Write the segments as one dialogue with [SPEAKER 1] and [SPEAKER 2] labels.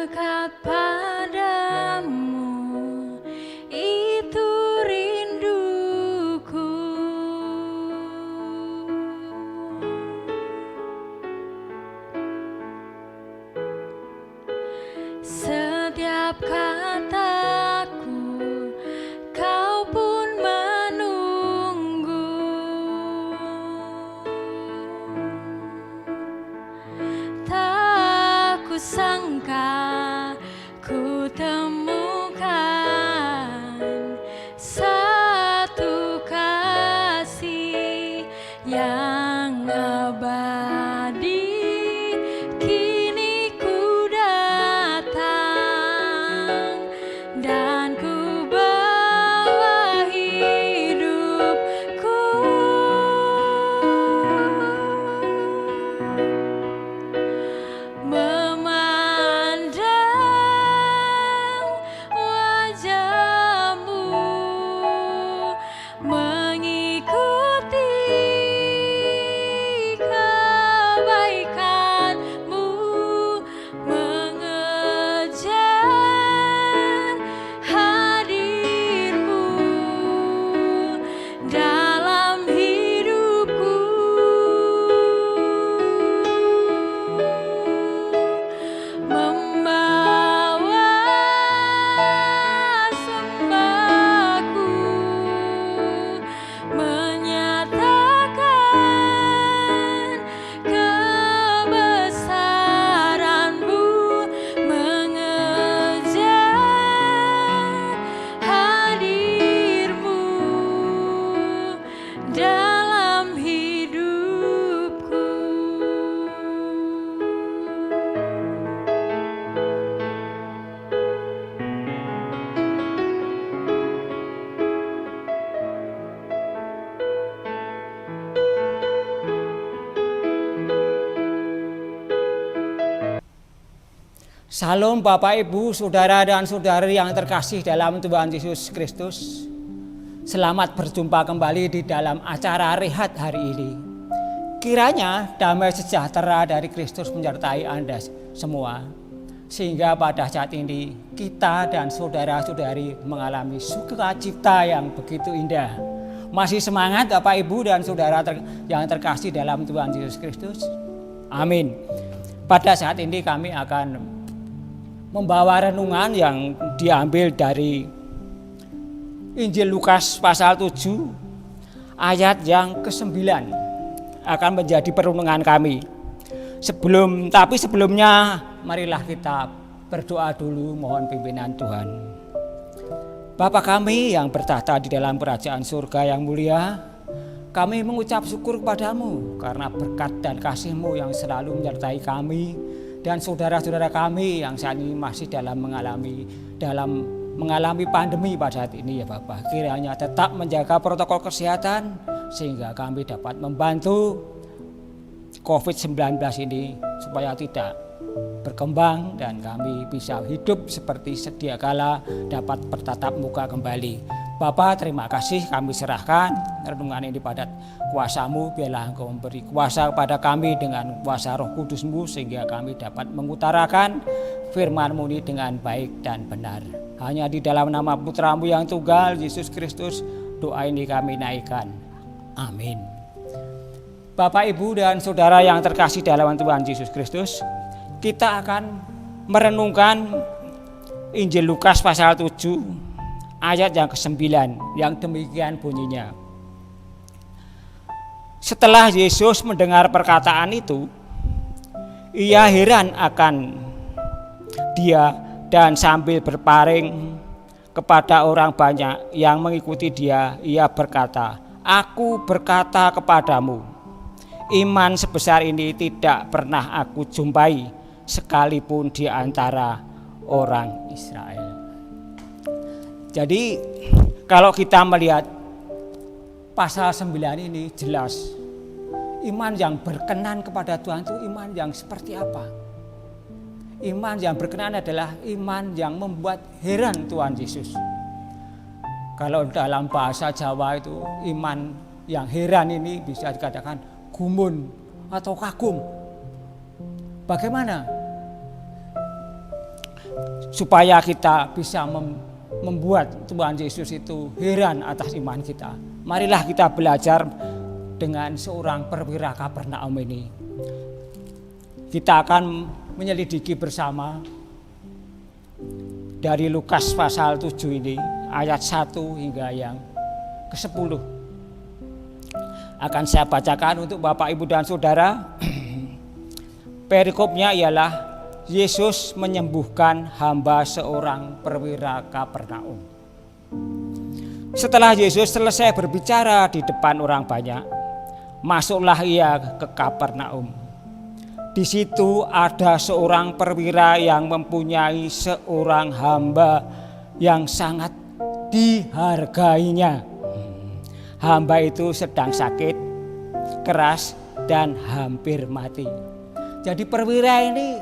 [SPEAKER 1] dekat padamu, itu rinduku. Setiap kataku kau pun menunggu. Tak kusangka ku temukan satu kasih yang abadi. Kini ku datang dan ku bawa hidupku. Memandang wajahmu, mengikuti kebaikanmu, mengejar hadirmu dalam hidupku. Membawa sembahku, menyatakan kebesaran-Mu, mengejar hadir-Mu dalam hidupku.
[SPEAKER 2] Salam Bapak Ibu, Saudara dan Saudari yang terkasih dalam Tuhan Yesus Kristus. Selamat berjumpa kembali di dalam acara Rehat hari ini. Kiranya damai sejahtera dari Kristus menyertai Anda semua, sehingga pada saat ini kita dan saudara-saudari mengalami sukacita yang begitu indah. Masih semangat Bapak Ibu dan Saudara yang terkasih dalam Tuhan Yesus Kristus? Amin. Pada saat ini kami akan membawa renungan yang diambil dari Injil Lukas pasal 7 ayat yang ke-9 akan menjadi perenungan kami. Sebelumnya marilah kita berdoa dulu, mohon pimpinan Tuhan. Bapa kami yang bertahta di dalam kerajaan surga yang mulia, kami mengucap syukur kepadamu karena berkat dan kasih-Mu yang selalu menyertai kami dan saudara-saudara kami yang saat ini masih mengalami pandemi pada saat ini ya Bapak. Kiranya tetap menjaga protokol kesehatan sehingga kami dapat membantu COVID-19 ini supaya tidak berkembang dan kami bisa hidup seperti sedia kala dapat bertatap muka kembali. Bapa, terima kasih, kami serahkan renungan ini pada kuasa-Mu. Biarlah Engkau memberi kuasa kepada kami dengan kuasa Roh Kudus-Mu sehingga kami dapat mengutarakan firman-Mu ini dengan baik dan benar. Hanya di dalam nama Putra-Mu yang tunggal, Yesus Kristus, doa ini kami naikkan. Amin. Bapak, Ibu, dan Saudara yang terkasih dalam Tuhan Yesus Kristus, kita akan merenungkan Injil Lukas pasal 7 ayat yang ke-9 yang demikian bunyinya. Setelah Yesus mendengar perkataan itu, ia heran akan dia dan sambil berpaling kepada orang banyak yang mengikuti dia, ia berkata, "Aku berkata kepadamu, iman sebesar ini tidak pernah aku jumpai sekalipun di antara orang Israel." Jadi kalau kita melihat pasal 9 ini jelas iman yang berkenan kepada Tuhan itu iman yang seperti apa? Iman yang berkenan adalah iman yang membuat heran Tuhan Yesus. Kalau dalam bahasa Jawa itu iman yang heran ini bisa dikatakan gumun atau kagum. Bagaimana? supaya kita bisa membuat Tuhan Yesus itu heran atas iman kita. Marilah kita belajar dengan seorang perwira Kapernaum ini. Kita akan menyelidiki bersama dari Lukas pasal 7 ini, ayat 1 hingga yang ke-10. Akan saya bacakan untuk Bapak, Ibu, dan Saudara. Perikopnya ialah Yesus menyembuhkan hamba seorang perwira Kapernaum. Setelah Yesus selesai berbicara di depan orang banyak, masuklah ia ke Kapernaum. Di situ ada seorang perwira yang mempunyai seorang hamba yang sangat dihargainya. Hamba itu sedang sakit keras dan hampir mati. Jadi perwira ini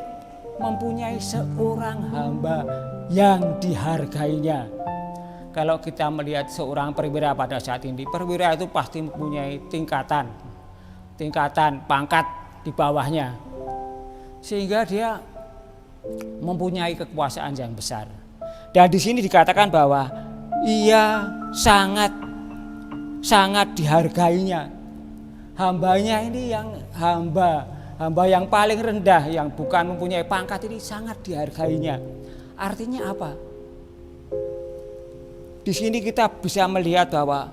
[SPEAKER 2] mempunyai seorang hamba yang dihargainya. Kalau kita melihat seorang perwira pada saat ini, perwira itu pasti mempunyai tingkatan pangkat di bawahnya, sehingga dia mempunyai kekuasaan yang besar. Dan di sini dikatakan bahwa ia sangat dihargainya. Hambanya ini yang hamba yang paling rendah, yang bukan mempunyai pangkat, ini sangat dihargainya. Artinya apa? Di sini kita bisa melihat bahwa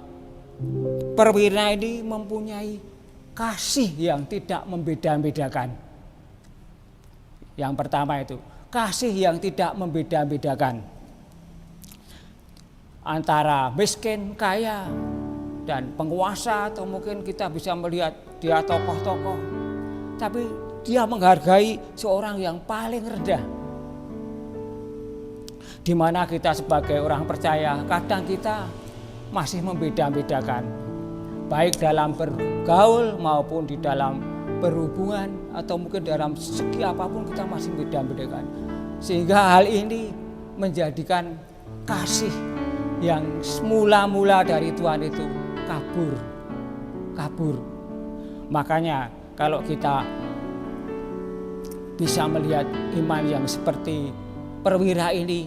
[SPEAKER 2] perwira ini mempunyai kasih yang tidak membeda-bedakan. Yang pertama itu, kasih yang tidak membeda-bedakan antara miskin, kaya, dan penguasa, atau mungkin kita bisa melihat dia tokoh-tokoh, tapi dia menghargai seorang yang paling rendah. Di mana kita sebagai orang percaya, kadang kita masih membeda-bedakan, baik dalam bergaul maupun di dalam berhubungan, atau mungkin dalam segi apapun kita masih membeda-bedakan. Sehingga hal ini menjadikan kasih yang mula-mula dari Tuhan itu kabur. Makanya kalau kita bisa melihat iman yang seperti perwira ini,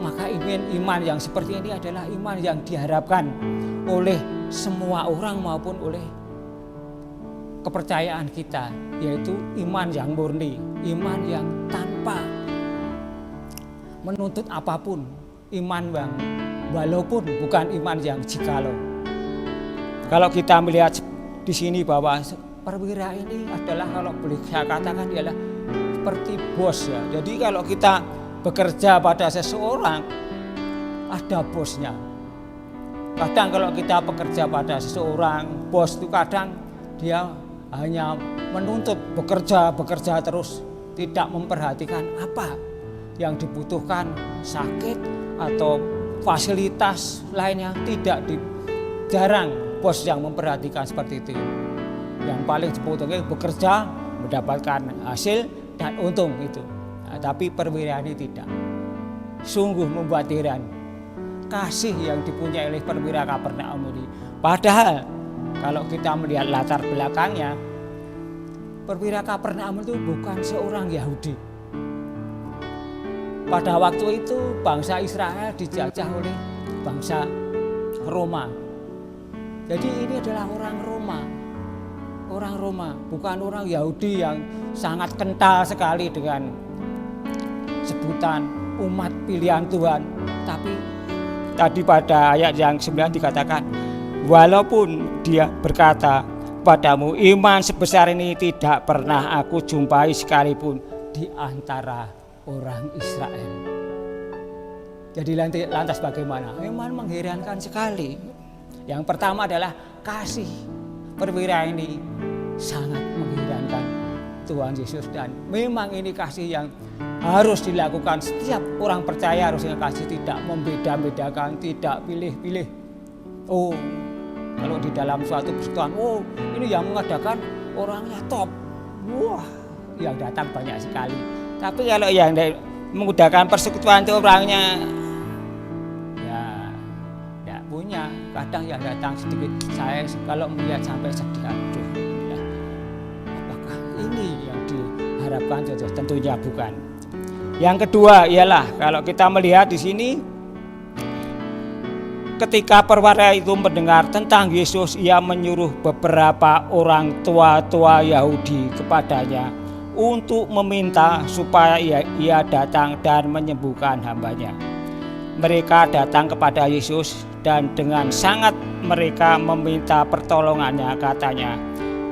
[SPEAKER 2] maka iman yang seperti ini adalah iman yang diharapkan oleh semua orang maupun oleh kepercayaan kita, yaitu iman yang murni, iman yang tanpa menuntut apapun, iman yang walaupun bukan iman yang jikalau. Kalau kita melihat di sini bahwa perwira ini adalah, kalau boleh saya katakan, ialah seperti bos ya. Jadi kalau kita bekerja pada seseorang, ada bosnya. Kadang kalau kita bekerja pada seseorang, bos itu kadang dia hanya menuntut bekerja terus, tidak memperhatikan apa yang dibutuhkan, sakit atau fasilitas lainnya, jarang bos yang memperhatikan seperti itu. Yang paling dibutuhkan bekerja, mendapatkan hasil dan untung itu. Nah, tapi perwira ini tidak. Sungguh membuat heran kasih yang dipunyai oleh perwira Kapernaum ini. Padahal kalau kita melihat latar belakangnya, perwira Kapernaum itu bukan seorang Yahudi. Pada waktu itu bangsa Israel dijajah oleh bangsa Roma. Jadi ini adalah orang Roma, bukan orang Yahudi yang sangat kental sekali dengan sebutan umat pilihan Tuhan. Tapi tadi pada ayat yang 9 dikatakan, walaupun dia berkata padamu, iman sebesar ini tidak pernah aku jumpai sekalipun di antara orang Israel. Jadi lantas bagaimana? Memang mengherankan sekali. Yang pertama adalah kasih perwira ini sangat mengherankan Tuhan Yesus, dan memang ini kasih yang harus dilakukan setiap orang percaya. Harusnya kasih tidak membeda-bedakan, tidak pilih-pilih. Oh, kalau di dalam suatu persekutuan, oh ini yang mengadakan orangnya top, wah, yang datang banyak sekali. Tapi kalau yang menggunakan persekutuan itu orangnya ya tidak punya, kadang yang datang sedikit. Saya kalau melihat sampai sedih, aduh, ya, apakah ini yang diharapkan? Tentunya bukan. Yang kedua ialah kalau kita melihat di sini, ketika perwira itu mendengar tentang Yesus, ia menyuruh beberapa orang tua-tua Yahudi kepadanya untuk meminta supaya ia datang dan menyembuhkan hambanya. Mereka datang kepada Yesus dan dengan sangat mereka meminta pertolongannya, katanya,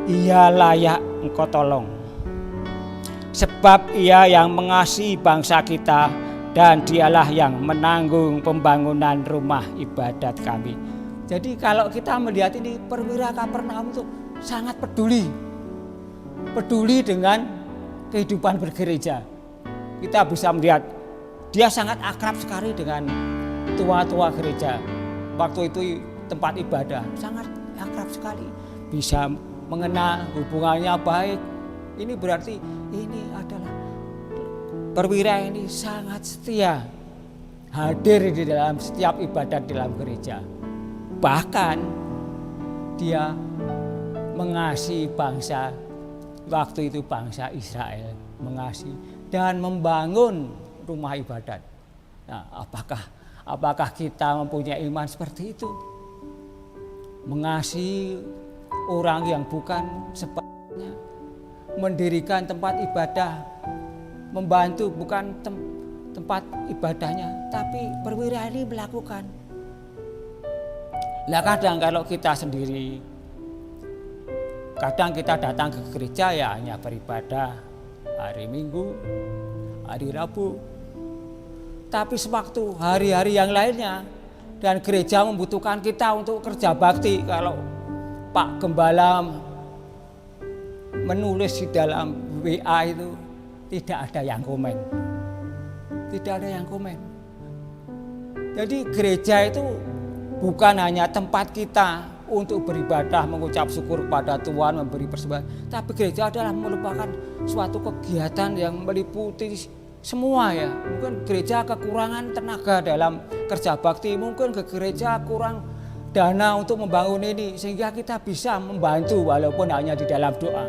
[SPEAKER 2] "Ia layak engkau tolong. Sebab ia yang mengasihi bangsa kita dan dialah yang menanggung pembangunan rumah ibadat kami." Jadi kalau kita melihat ini, perwira Kapernaum itu sangat peduli dengan kehidupan bergereja. Kita bisa melihat dia sangat akrab sekali dengan tua-tua gereja. Waktu itu tempat ibadah sangat akrab sekali, bisa mengenal, hubungannya baik. Ini berarti ini adalah perwira ini sangat setia, hadir di dalam setiap ibadat dalam gereja. Bahkan dia mengasihi bangsa, waktu itu bangsa Israel, mengasihi dan membangun rumah ibadat. Nah, apakah kita mempunyai iman seperti itu? Mengasihi orang yang bukan sebabnya, mendirikan tempat ibadah, membantu bukan tempat ibadahnya, tapi perwira ini melakukan. Nah, kadang kalau kita sendiri, kadang kita datang ke gereja ya hanya beribadah hari Minggu, hari Rabu. Tapi sewaktu hari-hari yang lainnya dan gereja membutuhkan kita untuk kerja bakti, kalau Pak Gembala menulis di dalam WA itu tidak ada yang komen. Tidak ada yang komen. Jadi gereja itu bukan hanya tempat kita untuk beribadah, mengucap syukur kepada Tuhan, memberi persembahan, tapi gereja adalah merupakan suatu kegiatan yang meliputi semua ya. Mungkin gereja kekurangan tenaga dalam kerja bakti, mungkin ke gereja kurang dana untuk membangun ini, sehingga kita bisa membantu walaupun hanya di dalam doa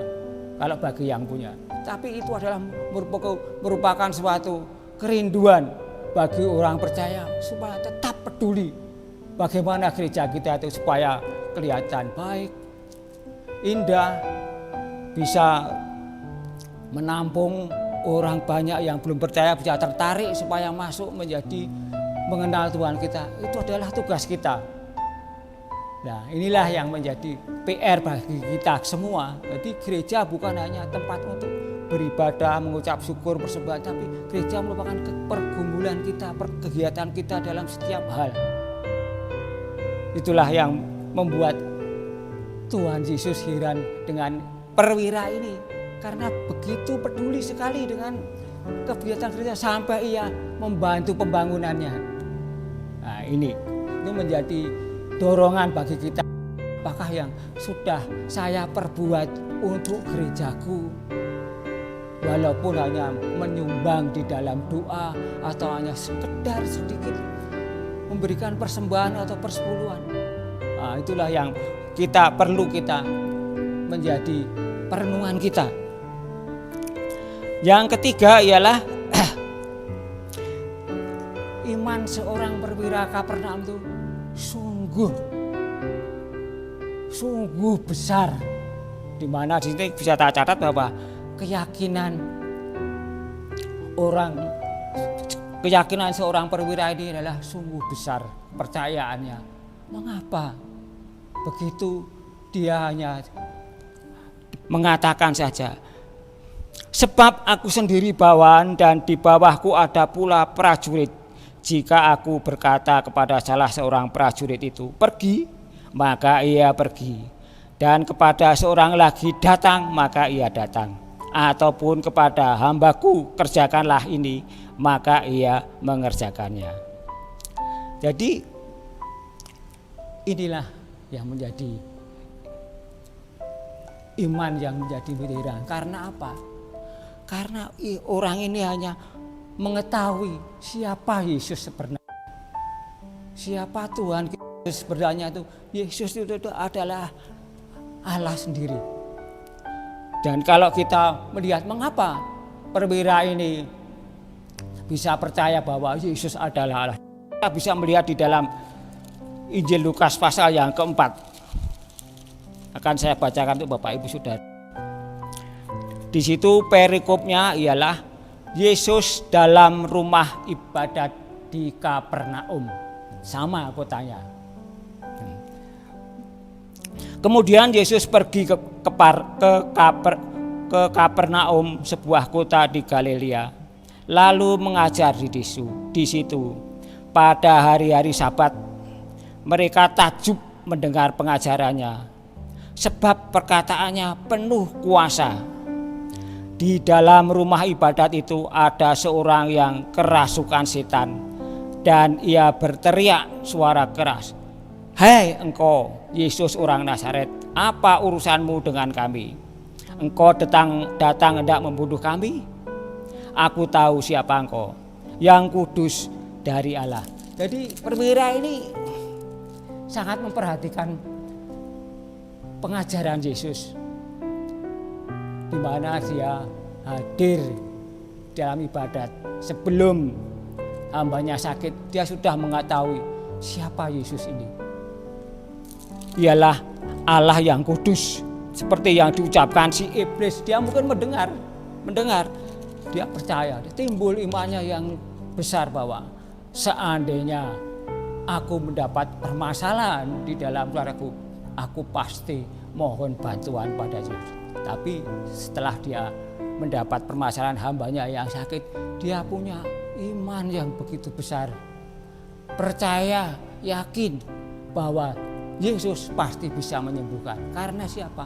[SPEAKER 2] kalau bagi yang punya. Tapi itu adalah merupakan suatu kerinduan bagi orang percaya supaya tetap peduli bagaimana gereja kita itu supaya kelihatan baik, indah, bisa menampung orang banyak yang belum percaya, bisa tertarik supaya masuk menjadi mengenal Tuhan kita. Itu adalah tugas kita. Nah, inilah yang menjadi PR bagi kita semua. Jadi gereja bukan hanya tempat untuk beribadah, mengucap syukur, persembahan, tapi gereja merupakan pergumulan kita, kegiatan kita dalam setiap hal. Itulah yang membuat Tuhan Yesus heran dengan perwira ini, karena begitu peduli sekali dengan kegiatan gereja sampai ia membantu pembangunannya. Nah, ini menjadi dorongan bagi kita. Apakah yang sudah saya perbuat untuk gerejaku, walaupun hanya menyumbang di dalam doa atau hanya sekedar sedikit memberikan persembahan atau persepuluhan. Nah, itulah yang perlu kita menjadi perenungan kita. Yang ketiga ialah iman seorang perwira Kapernaum itu sungguh besar, di mana di sini bisa tak catat bahwa keyakinan seorang perwira ini adalah sungguh besar percayaannya. Mengapa begitu dia hanya mengatakan saja, "Sebab aku sendiri bawahan dan di bawahku ada pula prajurit. Jika aku berkata kepada salah seorang prajurit itu, 'Pergi,' maka ia pergi. Dan kepada seorang lagi, 'Datang,' maka ia datang. Ataupun kepada hambaku, 'Kerjakanlah ini,' maka ia mengerjakannya." Jadi inilah yang menjadi iman yang menjadi bendera. Karena apa? Karena orang ini hanya mengetahui siapa Yesus sebenarnya, siapa Tuhan Yesus sebenarnya itu. Yesus itu adalah Allah sendiri. Dan kalau kita melihat mengapa perwira ini bisa percaya bahwa Yesus adalah Allah. Kita bisa melihat di dalam Injil Lukas pasal yang keempat. Akan saya bacakan untuk Bapak Ibu Saudara. Di situ perikopnya ialah Yesus dalam rumah ibadat di Kapernaum. Sama kotanya. Kemudian Yesus pergi ke Kapernaum, sebuah kota di Galilea, lalu mengajar di situ. Pada hari-hari Sabat, mereka takjub mendengar pengajarannya, sebab perkataannya penuh kuasa. Di dalam rumah ibadat itu ada seorang yang kerasukan setan, dan ia berteriak suara keras, "Hai engkau Yesus orang Nazaret, apa urusanmu dengan kami? Engkau datang hendak membunuh kami? Aku tahu siapa engkau, yang kudus dari Allah." Jadi perwira ini sangat memperhatikan pengajaran Yesus, di mana dia hadir dalam ibadat. Sebelum hambanya sakit, dia sudah mengetahui siapa Yesus ini. Ialah Allah yang kudus, seperti yang diucapkan si iblis. Dia mungkin mendengar, dia percaya, timbul imannya yang besar bahwa seandainya aku mendapat permasalahan di dalam keluargaku, aku pasti mohon bantuan pada Yesus. Tapi setelah dia mendapat permasalahan hambanya yang sakit, dia punya iman yang begitu besar. Percaya, yakin bahwa Yesus pasti bisa menyembuhkan. Karena siapa?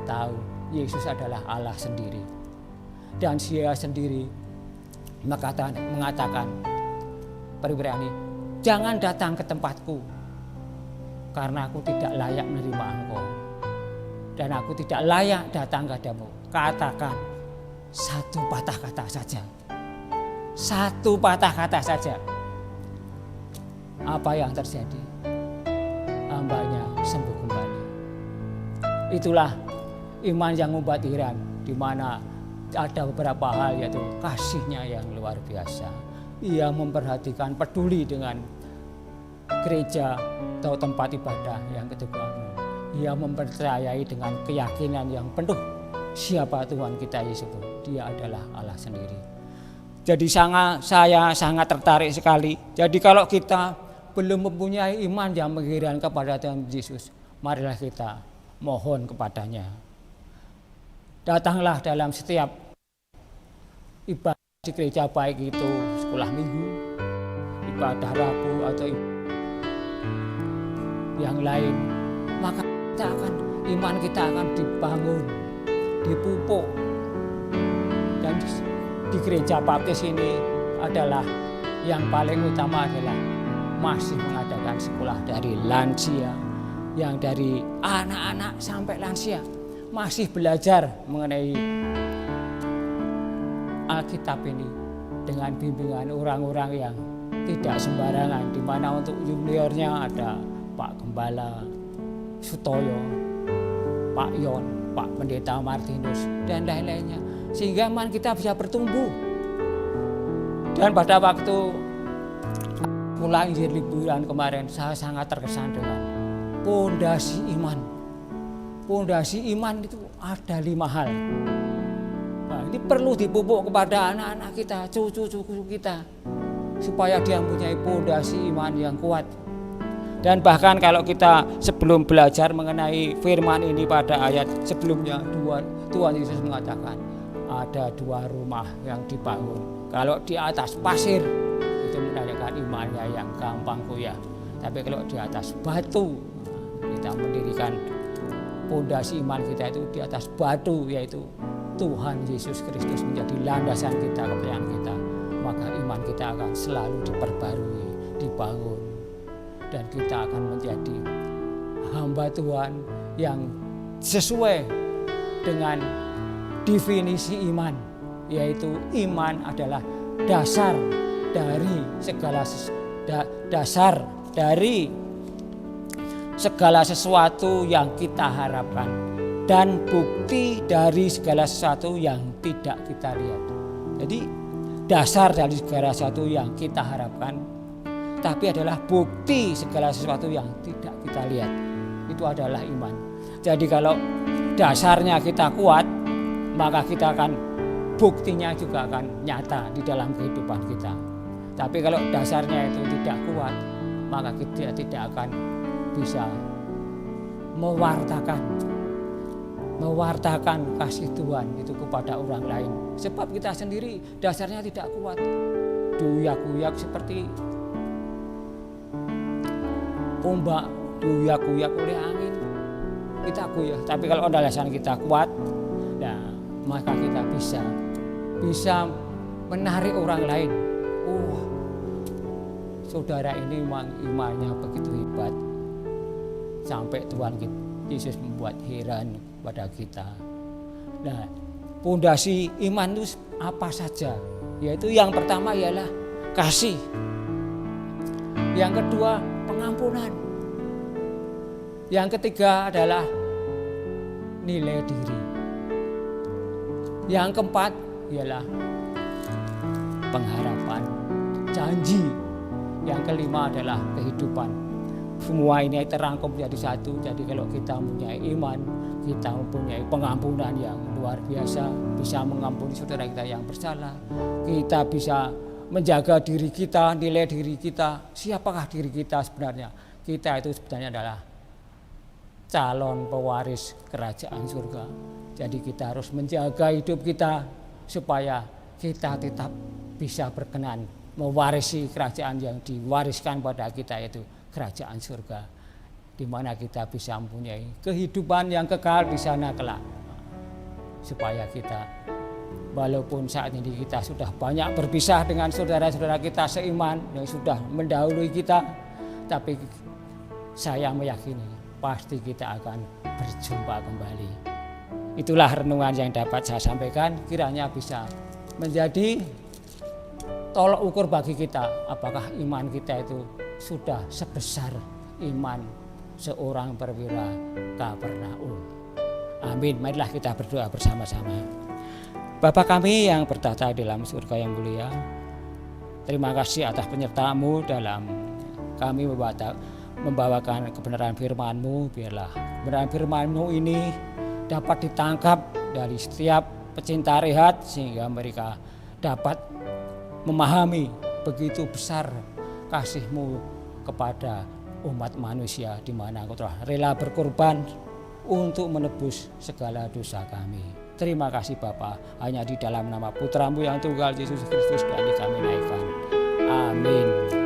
[SPEAKER 2] Tahu Yesus adalah Allah sendiri. Dan dia sendiri mengatakan perwira ini, "Jangan datang ke tempatku, karena aku tidak layak menerima engkau. Dan aku tidak layak datang kepadamu. Katakan satu patah kata saja. Satu patah kata saja." Apa yang terjadi? Hambanya sembuh kembali. Itulah iman yang membuat heran, di mana ada beberapa hal, yaitu kasihnya yang luar biasa. Ia memperhatikan, peduli dengan gereja atau tempat ibadah yang kedua. Ia mempercayai dengan keyakinan yang penuh siapa Tuhan kita Yesus itu. Dia adalah Allah sendiri. Jadi saya sangat tertarik sekali. Jadi kalau kita belum mempunyai iman yang mengheran kepada Tuhan Yesus, marilah kita mohon kepadanya. Datanglah dalam setiap ibadah di gereja, baik itu sekolah minggu, ibadah Rabu atau yang lain, maka iman kita akan dibangun, dipupuk. Dan di gereja baptis ini adalah yang paling utama adalah masih mengadakan sekolah dari lansia, yang dari anak-anak sampai lansia masih belajar mengenai Alkitab ini dengan bimbingan orang-orang yang tidak sembarangan, di mana untuk juniornya ada Pak Gembala Sutoyo, Pak Yon, Pak Pendeta Martinus, dan lain-lainnya, sehingga iman kita bisa bertumbuh. Dan pada waktu mulai liburan kemarin, saya sangat terkesan dengan pondasi iman. Pondasi iman itu ada 5 hal. Nah, ini perlu dipupuk kepada anak-anak kita, cucu-cucu kita, supaya dia mempunyai pondasi iman yang kuat. Dan bahkan kalau kita sebelum belajar mengenai firman ini pada ayat sebelumnya, Tuhan Yesus mengatakan ada 2 rumah yang dibangun. Kalau di atas pasir itu menandakan imannya yang gampang goyah. Tapi kalau di atas batu, kita mendirikan pondasi iman kita itu di atas batu, yaitu Tuhan Yesus Kristus menjadi landasan kita, kepercayaan kita, maka iman kita akan selalu diperbarui, dibangun, dan kita akan menjadi hamba Tuhan yang sesuai dengan definisi iman, yaitu iman adalah dasar dari segala sesuatu yang kita harapkan, dan bukti dari segala sesuatu yang tidak kita lihat. Jadi dasar dari segala sesuatu yang kita harapkan, tapi adalah bukti segala sesuatu yang tidak kita lihat. Itu adalah iman. Jadi kalau dasarnya kita kuat, maka kita akan buktinya juga akan nyata di dalam kehidupan kita. Tapi kalau dasarnya itu tidak kuat, maka kita tidak akan bisa mewartakan kasih Tuhan itu kepada orang lain. Sebab kita sendiri dasarnya tidak kuat, duyak-guyak seperti ombak, duyak-guyak oleh angin, kita goyah. Tapi kalau dasar kita kuat, nah, maka kita bisa menarik orang lain. Oh, saudara ini memang imannya begitu hebat, sampai Tuhan Yesus membuat heran pada kita. Nah, pondasi iman itu apa saja? Yaitu yang pertama ialah kasih. Yang kedua, pengampunan. Yang ketiga adalah nilai diri. Yang keempat ialah pengharapan, janji. Yang kelima adalah kehidupan. Semua ini terangkum menjadi satu. Jadi kalau kita mempunyai iman, kita mempunyai pengampunan yang luar biasa, bisa mengampuni saudara kita yang bersalah. Kita bisa menjaga diri kita, nilai diri kita. Siapakah diri kita sebenarnya? Kita itu sebenarnya adalah calon pewaris kerajaan surga. Jadi kita harus menjaga hidup kita supaya kita tetap bisa berkenan mewarisi kerajaan yang diwariskan pada kita, itu kerajaan surga, di mana kita bisa mempunyai kehidupan yang kekal di sana kelak. Supaya kita, walaupun saat ini kita sudah banyak berpisah dengan saudara-saudara kita seiman yang sudah mendahului kita, tapi saya meyakini pasti kita akan berjumpa kembali. Itulah renungan yang dapat saya sampaikan, kiranya bisa menjadi tolok ukur bagi kita, apakah iman kita itu sudah sebesar iman seorang perwira Kapernaum. Amin. Marilah kita berdoa bersama-sama. Bapa kami yang bertata di dalam surga yang mulia, terima kasih atas penyertaan-Mu dalam kami membawakan kebenaran firman-Mu. Biarlah kebenaran firman-Mu ini dapat ditangkap dari setiap pecinta rehat, sehingga mereka dapat memahami begitu besar kasih-Mu kepada umat manusia, di mana Engkau telah rela berkorban untuk menebus segala dosa kami. Terima kasih Bapa, hanya di dalam nama Putra-Mu yang tunggal Yesus Kristus kami naikkan. Amin.